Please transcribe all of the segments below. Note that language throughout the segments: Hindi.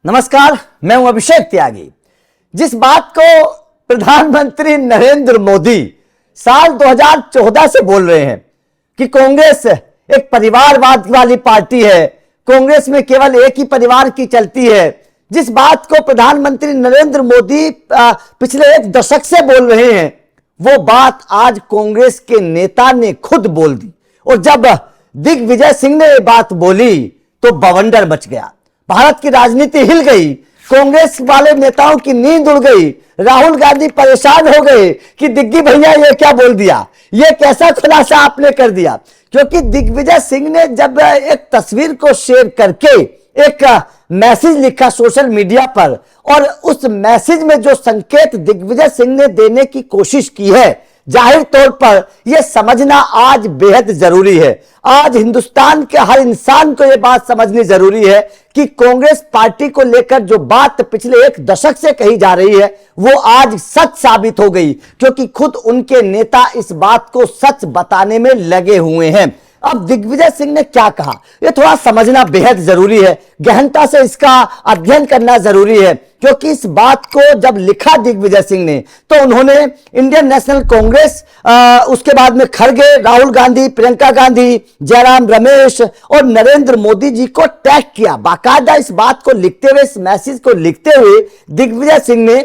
नमस्कार, मैं हूं अभिषेक त्यागी। जिस बात को प्रधानमंत्री नरेंद्र मोदी साल 2014 से बोल रहे हैं कि कांग्रेस एक परिवारवाद वाली पार्टी है, कांग्रेस में केवल एक ही परिवार की चलती है, जिस बात को प्रधानमंत्री नरेंद्र मोदी पिछले एक दशक से बोल रहे हैं, वो बात आज कांग्रेस के नेता ने खुद बोल दी। और जब दिग्विजय सिंह ने ये बात बोली तो बवंडर मच गया, भारत की राजनीति हिल गई, कांग्रेस वाले नेताओं की नींद उड़ गई, राहुल गांधी परेशान हो गए कि दिग्गी भैया ये क्या बोल दिया, ये कैसा खुलासा आपने कर दिया। क्योंकि दिग्विजय सिंह ने जब एक तस्वीर को शेयर करके एक मैसेज लिखा सोशल मीडिया पर, और उस मैसेज में जो संकेत दिग्विजय सिंह ने देने की कोशिश की है, जाहिर तौर पर यह समझना आज बेहद जरूरी है। आज हिंदुस्तान के हर इंसान को यह बात समझनी जरूरी है कि कांग्रेस पार्टी को लेकर जो बात पिछले एक दशक से कही जा रही है वो आज सच साबित हो गई, क्योंकि खुद उनके नेता इस बात को सच बताने में लगे हुए हैं। अब दिग्विजय सिंह ने क्या कहा, यह थोड़ा समझना बेहद जरूरी है, गहनता से इसका अध्ययन करना जरूरी है। क्योंकि इस बात को जब लिखा दिग्विजय सिंह ने तो उन्होंने इंडियन नेशनल कांग्रेस, उसके बाद में खड़गे, राहुल गांधी, प्रियंका गांधी, जयराम रमेश और नरेंद्र मोदी जी को टैग किया। बाकायदा इस बात को लिखते हुए, इस मैसेज को लिखते हुए दिग्विजय सिंह ने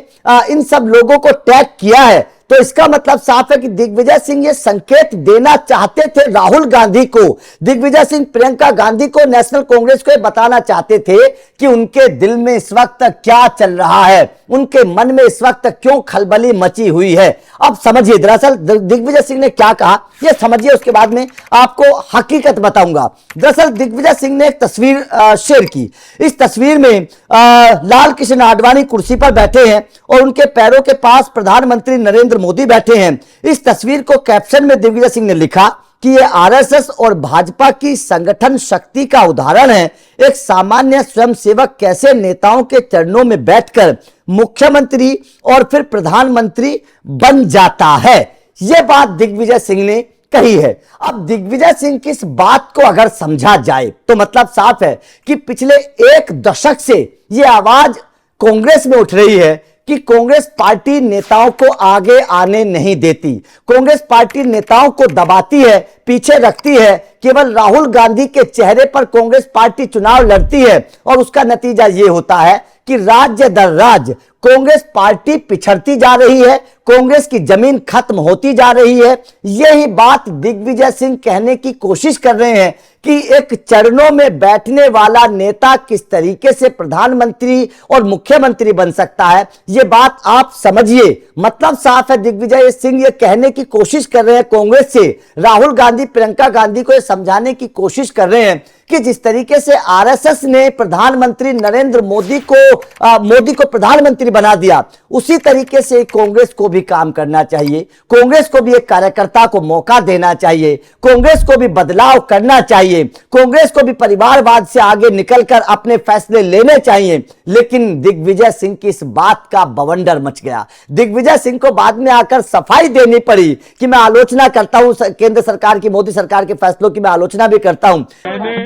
इन सब लोगों को टैग किया है। तो इसका मतलब साफ है कि दिग्विजय सिंह ये संकेत देना चाहते थे राहुल गांधी को, दिग्विजय सिंह प्रियंका गांधी को, नेशनल कांग्रेस को बताना चाहते थे कि उनके दिल में इस वक्त क्या चल रहा है, उनके मन में इस वक्त क्यों खलबली मची हुई है। अब समझिए दरअसल दिग्विजय सिंह ने क्या कहा, ये समझिए, उसके बाद में आपको हकीकत बताऊंगा। दरअसल दिग्विजय सिंह ने एक तस्वीर शेयर की। इस तस्वीर में लाल कृष्ण आडवाणी कुर्सी पर बैठे हैं और उनके पैरों के पास प्रधानमंत्री नरेंद्र मोदी बैठे हैं। इस तस्वीर को कैप्शन में दिग्विजय सिंह ने लिखा कि यह आरएसएस और भाजपा की संगठन शक्ति का उदाहरण है। एक सामान्य स्वयंसेवक कैसे नेताओं के चरणों में बैठकर मुख्यमंत्री और फिर प्रधानमंत्री बन जाता है। यह बात दिग्विजय सिंह ने कही है। अब दिग्विजय सिंह की इस बात को अगर समझा जाए तो मतलब साफ है कि पिछले एक दशक से यह आवाज कांग्रेस में उठ रही है कि कांग्रेस पार्टी नेताओं को आगे आने नहीं देती, कांग्रेस पार्टी नेताओं को दबाती है, पीछे रखती है। केवल राहुल गांधी के चेहरे पर कांग्रेस पार्टी चुनाव लड़ती है और उसका नतीजा यह होता है कि राज्य दर राज्य कांग्रेस पार्टी पिछड़ती जा रही है, कांग्रेस की जमीन खत्म होती जा रही है। यही बात दिग्विजय सिंह कहने की कोशिश कर रहे हैं कि एक चरणों में बैठने वाला नेता किस तरीके से प्रधानमंत्री और मुख्यमंत्री बन सकता है, यह बात आप समझिए। मतलब साफ है, दिग्विजय सिंह ये कहने की कोशिश कर रहे हैं कांग्रेस से, राहुल गांधी, प्रियंका गांधी को यह समझाने की कोशिश कर रहे हैं कि जिस तरीके से आरएसएस ने प्रधानमंत्री नरेंद्र मोदी को प्रधानमंत्री बना दिया, उसी तरीके से कांग्रेस को भी काम करना चाहिए, कांग्रेस को भी एक कार्यकर्ता को मौका देना चाहिए, कांग्रेस को भी बदलाव करना चाहिए, कांग्रेस को भी परिवारवाद से आगे निकलकर अपने फैसले लेने चाहिए। लेकिन दिग्विजय सिंह की इस बात का बवंडर मच गया। दिग्विजय सिंह को बाद में आकर सफाई देनी पड़ी कि मैं आलोचना करता हूं केंद्र सरकार की, मोदी सरकार के फैसलों की मैं आलोचना भी करता हूं।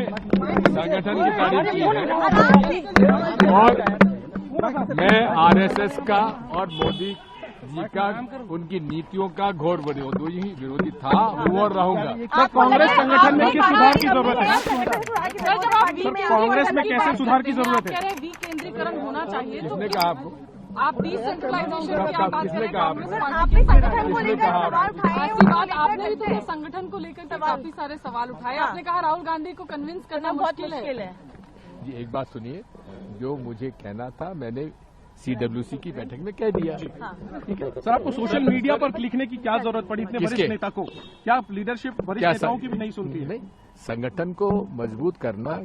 संगठन की तारीफ की है और मैं आरएसएस का और मोदी जी का, उनकी नीतियों का घोर विरोधी था, हूँ और रहूंगा। कांग्रेस संगठन में किस सुधार की जरूरत है? कांग्रेस में कैसे सुधार की जरूरत है? विकेंद्रीकरण होना चाहिए। किसने कहा आपको? आप डिसेंट्रलाइजेशन की बात किसने करें, कहा? आपने संगठन को लेकर सवाल उठाए। ऐसी बात आपने भी तो संगठन को लेकर काफी सारे सवाल उठाए। आपने कहा राहुल गांधी को कन्विंस करना मुश्किल है। जी एक बात सुनिए, जो मुझे कहना था मैंने सीडब्ल्यूसी की बैठक में कह दिया। ठीक है सर, आपको सोशल मीडिया पर लिखने की क्या जरूरत पड़ी इतने वरिष्ठ नेता को? क्या लीडरशिप वरिष्ठ नेताओं की भी नहीं सुनती है? नहीं, संगठन को मजबूत करना,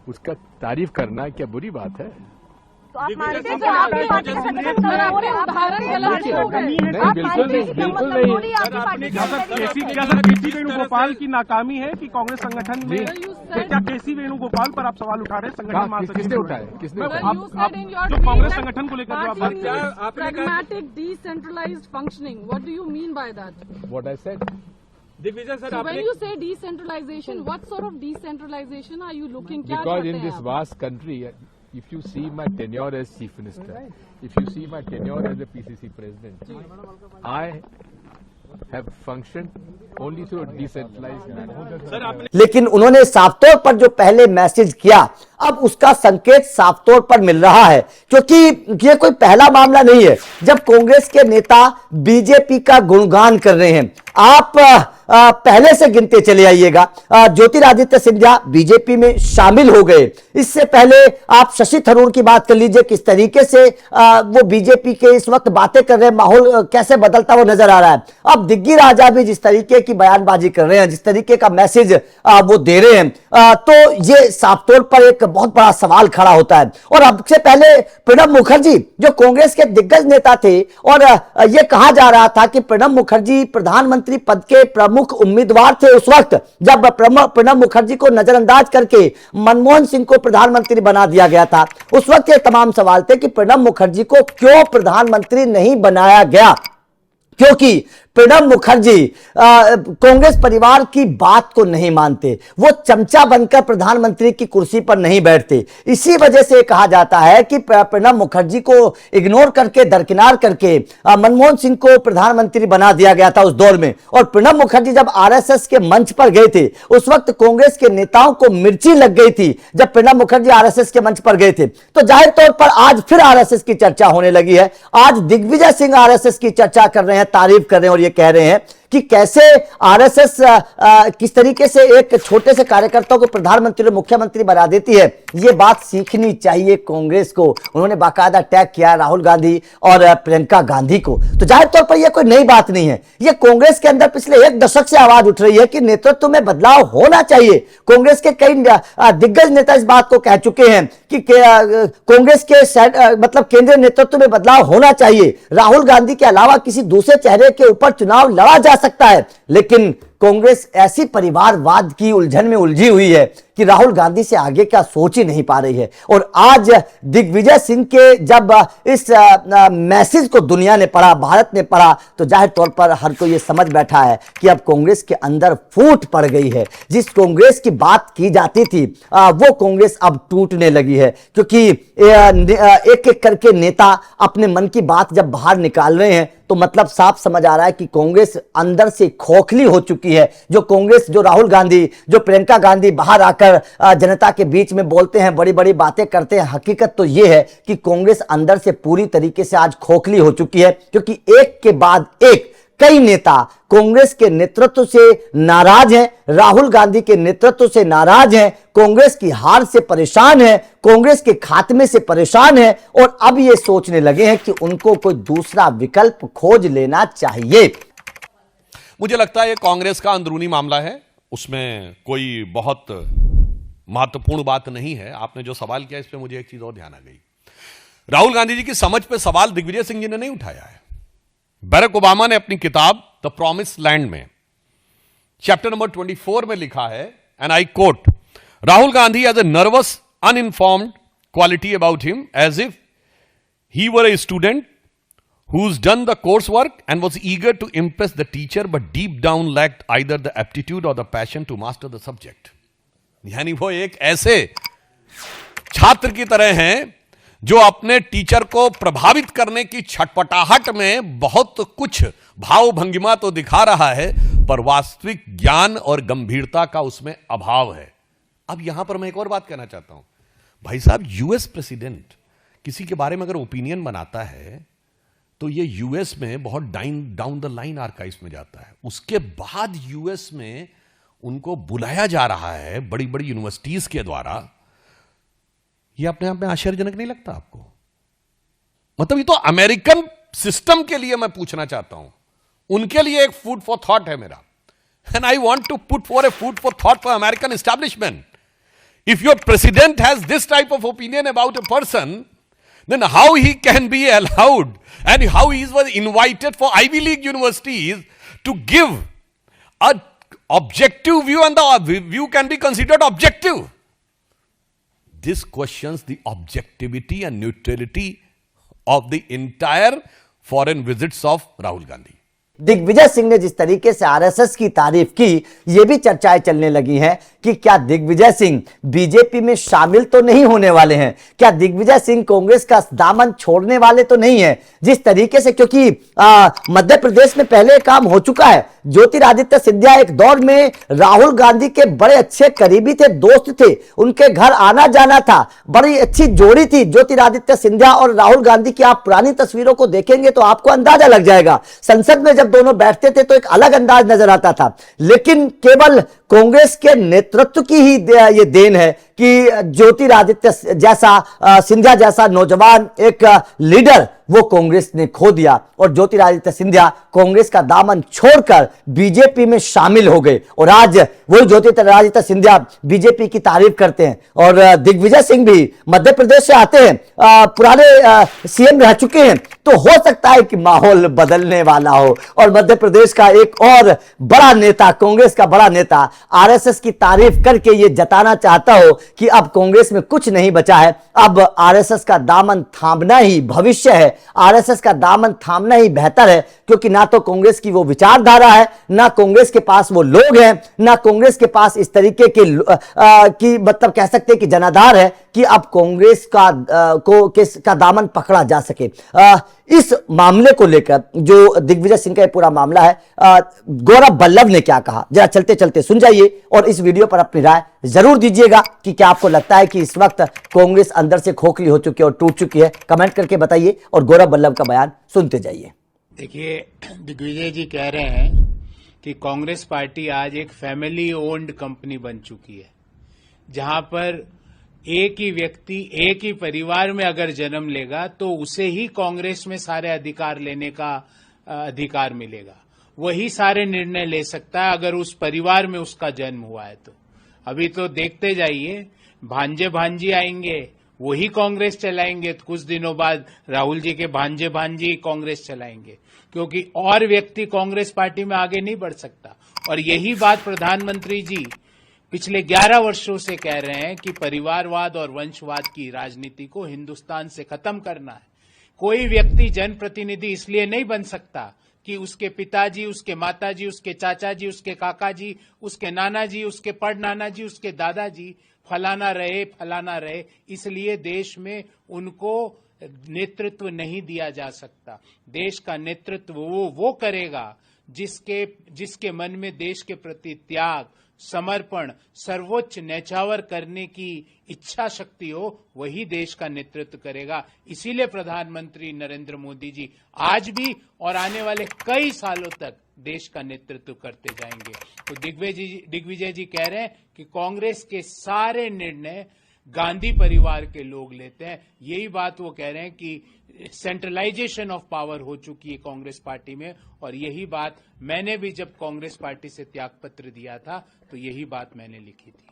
उसका तारीफ करना क्या बुरी बात है? तो आप मानते हैं उदाहरण गलत नहीं, बिल्कुल नहीं। क्या केसी वेणुगोपाल की नाकामी है कि कांग्रेस संगठन में? क्या केसी वेणुगोपाल पर आप सवाल उठा रहे हैं? संगठन किसने उठाए? जो कांग्रेस संगठन को लेकर जो आप बात कर रहे हैं, pragmatic decentralized functioning, what do you mean by that? What I said. So when you say decentralization, what sort of decentralization are you looking? Because in this vast country, if you see my tenure as chief minister, if you see my tenure as a PCC president, I have functioned only through a decentralized manner. लेकिन उन्होंने साफ तौर पर जो पहले मैसेज किया, अब उसका संकेत साफ तौर पर मिल रहा है, क्योंकि ये कोई पहला मामला नहीं है जब कांग्रेस के नेता बीजेपी का गुणगान कर रहे हैं। आप पहले से गिनते चले आइएगा। ज्योतिरादित्य सिंधिया बीजेपी में शामिल हो गए, इससे पहले आप शशि थरूर की बात कर लीजिए, किस तरीके से वो बीजेपी के इस वक्त बातें कर रहे हैं, माहौल कैसे बदलता हुआ नजर आ रहा है। अब दिग्गी राजा भी जिस तरीके की बयानबाजी कर रहे हैं, जिस तरीके का मैसेज वो दे रहे हैं, तो ये साफ तौर पर एक बहुत बड़ा सवाल खड़ा होता है। और अब से पहले प्रणब मुखर्जी जो कांग्रेस के दिग्गज नेता थे, और यह कहा जा रहा था कि प्रणब मुखर्जी प्रधानमंत्री पद के प्रमुख उम्मीदवार थे उस वक्त जब प्रणब मुखर्जी को नजरअंदाज करके मनमोहन सिंह को प्रधानमंत्री बना दिया गया था। उस वक्त ये तमाम सवाल थे कि प्रणब मुखर्जी को क्यों प्रधानमंत्री नहीं बनाया गया, क्योंकि प्रणब मुखर्जी कांग्रेस परिवार की बात को नहीं मानते, वो चमचा बनकर प्रधानमंत्री की कुर्सी पर नहीं बैठते। इसी वजह से कहा जाता है कि प्रणब मुखर्जी को इग्नोर करके, दरकिनार करके मनमोहन सिंह को प्रधानमंत्री बना दिया गया था उस दौर में। और प्रणब मुखर्जी जब आरएसएस के मंच पर गए थे, उस वक्त कांग्रेस के नेताओं को मिर्ची लग गई थी जब प्रणब मुखर्जी आरएसएस के मंच पर गए थे। तो जाहिर तौर पर आज फिर आरएसएस की चर्चा होने लगी है। आज दिग्विजय सिंह आरएसएस की चर्चा कर रहे हैं, तारीफ कर रहे हैं, और ये कह रहे हैं कि कैसे आरएसएस किस तरीके से एक छोटे से कार्यकर्ता को प्रधानमंत्री और मुख्यमंत्री बना देती है। ये बात सीखनी चाहिए कांग्रेस को। उन्होंने बाकायदा टैग किया राहुल गांधी और प्रियंका गांधी को। तो जाहिर तौर पर यह कोई नई बात नहीं है, यह कांग्रेस के अंदर पिछले एक दशक से आवाज उठ रही है कि नेतृत्व में बदलाव होना चाहिए। कांग्रेस के कई दिग्गज नेता इस बात को कह चुके हैं कि कांग्रेस के मतलब केंद्रीय नेतृत्व में बदलाव होना चाहिए। राहुल गांधी के अलावा किसी दूसरे चेहरे के ऊपर चुनाव लड़ा जा सकता है, लेकिन कांग्रेस ऐसी परिवारवाद की उलझन में उलझी हुई है कि राहुल गांधी से आगे क्या सोच ही नहीं पा रही है। और आज दिग्विजय सिंह के जब इस मैसेज को दुनिया ने पढ़ा, भारत ने पढ़ा, तो जाहिर तौर पर हर कोई ये समझ बैठा है कि अब कांग्रेस के अंदर फूट पड़ गई है। जिस कांग्रेस की बात की जाती थी वो कांग्रेस अब टूटने लगी है, क्योंकि एक एक करके नेता अपने मन की बात जब बाहर निकाल रहे हैं तो मतलब साफ समझ आ रहा है कि कांग्रेस अंदर से खोखली हो चुकी है। जो कांग्रेस, जो राहुल गांधी, जो प्रियंका गांधी बाहर आकर जनता के बीच में बोलते हैं, बड़ी बड़ी बातें करते हैं, हकीकत तो यह है कि कांग्रेस अंदर से पूरी तरीके से आज खोखली हो चुकी है। क्योंकि एक के बाद एक कई नेता कांग्रेस के नेतृत्व से नाराज हैं, राहुल गांधी के नेतृत्व से नाराज हैं, कांग्रेस की हार से परेशान हैं, कांग्रेस के खात्मे से परेशान हैं, और अब ये सोचने लगे हैं कि उनको कोई दूसरा विकल्प खोज लेना चाहिए। मुझे लगता है ये कांग्रेस का अंदरूनी मामला है, उसमें कोई बहुत महत्वपूर्ण बात नहीं है। आपने जो सवाल किया इस पे मुझे एक चीज और ध्यान आ गई। राहुल गांधी जी की समझ पे सवाल दिग्विजय सिंह जी ने नहीं उठाया है। बैरक ओबामा ने अपनी किताब द प्रॉमिस लैंड में चैप्टर नंबर 24 में लिखा है, and I quote, Rahul Gandhi has a nervous uninformed quality about him as if he were a student who's done the coursework and was eager to impress the teacher but deep down lacked either the aptitude or the passion to master the subject. यानी वो एक ऐसे छात्र की तरह हैं जो अपने टीचर को प्रभावित करने की छटपटाहट में बहुत कुछ भाव भंगिमा तो दिखा रहा है, पर वास्तविक ज्ञान और गंभीरता का उसमें अभाव है। अब यहां पर मैं एक और बात कहना चाहता हूं। भाई साहब, यूएस प्रेसिडेंट किसी के बारे में अगर ओपिनियन बनाता है तो ये यूएस में बहुत डाउन द लाइन आर्काइव्स में जाता है। उसके बाद यूएस में उनको बुलाया जा रहा है बड़ी बड़ी यूनिवर्सिटीज के द्वारा। ये अपने आप में आश्चर्यजनक नहीं लगता आपको? मतलब ये तो अमेरिकन सिस्टम के लिए मैं पूछना चाहता हूं, उनके लिए एक फूड फॉर थॉट है मेरा, and I want to put for a food for thought for American establishment. If your president has this type of opinion about a person, then how he can be allowed and how he was invited for Ivy League universities to give a objective view, and the view can be considered objective. This questions the objectivity and neutrality of the entire foreign visits of Rahul Gandhi. Digvijay Singh ने जिस तरीके से आरएसएस की तारीफ की, ये भी चर्चाएं चलने लगी हैं कि क्या दिग्विजय सिंह बीजेपी में शामिल तो नहीं होने वाले हैं, क्या दिग्विजय सिंह कांग्रेस का दामन छोड़ने वाले तो नहीं है। जिस तरीके से, क्योंकि मध्य प्रदेश में पहले काम हो चुका है। ज्योतिरादित्य सिंधिया एक दौर में राहुल गांधी के बड़े अच्छे करीबी थे, दोस्त थे, उनके घर आना जाना था, बड़ी अच्छी जोड़ी थी ज्योतिरादित्य सिंधिया और राहुल गांधी की। आप पुरानी तस्वीरों को देखेंगे तो आपको अंदाजा लग जाएगा। संसद में जब दोनों बैठते थे तो एक अलग अंदाज नजर आता था। लेकिन केवल कांग्रेस के नेतृत्व की ही ये देन है कि ज्योतिरादित्य जैसा सिंधिया जैसा नौजवान एक लीडर वो कांग्रेस ने खो दिया और ज्योतिरादित्य सिंधिया कांग्रेस का दामन छोड़कर बीजेपी में शामिल हो गए। और आज वही ज्योतिरादित्य सिंधिया बीजेपी की तारीफ करते हैं। और दिग्विजय सिंह भी मध्य प्रदेश से आते हैं, पुराने सीएम रह चुके हैं, तो हो सकता है कि माहौल बदलने वाला हो और मध्य प्रदेश का एक और बड़ा नेता, कांग्रेस का बड़ा नेता आरएसएस की तारीफ करके ये जताना चाहता हो कि अब कांग्रेस में कुछ नहीं बचा है, अब आरएसएस का दामन थामना ही भविष्य है, आरएसएस का दामन थामना ही बेहतर है। क्योंकि ना तो कांग्रेस की वो विचारधारा है, ना कांग्रेस के पास वो लोग हैं, ना कांग्रेस के पास इस तरीके की मतलब कह सकते हैं कि जनाधार है कि अब कांग्रेस का दामन पकड़ा जा सके। इस मामले को लेकर जो दिग्विजय सिंह का पूरा मामला है, गौरव बल्लभ ने क्या कहा, जरा चलते चलते सुन जाइए और इस वीडियो पर अपनी राय जरूर दीजिएगा कि क्या आपको लगता है कि इस वक्त कांग्रेस अंदर से खोखली हो चुकी है और टूट चुकी है। कमेंट करके बताइए और गौरव बल्लभ का बयान सुनते जाइए। देखिए, दिग्विजय जी कह रहे हैं कि कांग्रेस पार्टी आज एक फैमिली ओन्ड कंपनी बन चुकी है, जहां पर एक ही व्यक्ति एक ही परिवार में अगर जन्म लेगा तो उसे ही कांग्रेस में सारे अधिकार लेने का अधिकार मिलेगा, वही सारे निर्णय ले सकता है अगर उस परिवार में उसका जन्म हुआ है तो। अभी तो देखते जाइए, भांजे भांजी आएंगे वही कांग्रेस चलाएंगे, तो कुछ दिनों बाद राहुल जी के भांजे भांजी कांग्रेस चलाएंगे, क्योंकि और व्यक्ति कांग्रेस पार्टी में आगे नहीं बढ़ सकता। और यही बात प्रधानमंत्री जी पिछले 11 वर्षों से कह रहे हैं कि परिवारवाद और वंशवाद की राजनीति को हिंदुस्तान से खत्म करना है। कोई व्यक्ति जनप्रतिनिधि इसलिए नहीं बन सकता कि उसके पिताजी, उसके माताजी, उसके चाचा जी, उसके काका जी, उसके नाना जी, उसके पड़नाना जी, उसके दादाजी फलाना रहे, इसलिए देश में उनको नेतृत्व नहीं दिया जा सकता। देश का नेतृत्व वो करेगा जिसके मन में देश के प्रति त्याग, समर्पण, सर्वोच्च न्यौछावर करने की इच्छा शक्ति हो, वही देश का नेतृत्व करेगा। इसीलिए प्रधानमंत्री नरेंद्र मोदी जी आज भी और आने वाले कई सालों तक देश का नेतृत्व करते जाएंगे। तो दिग्विजय जी कह रहे हैं कि कांग्रेस के सारे निर्णय गांधी परिवार के लोग लेते हैं। यही बात वो कह रहे हैं कि सेंट्रलाइजेशन ऑफ पावर हो चुकी है कांग्रेस पार्टी में, और यही बात मैंने भी जब कांग्रेस पार्टी से त्यागपत्र दिया था तो यही बात मैंने लिखी थी।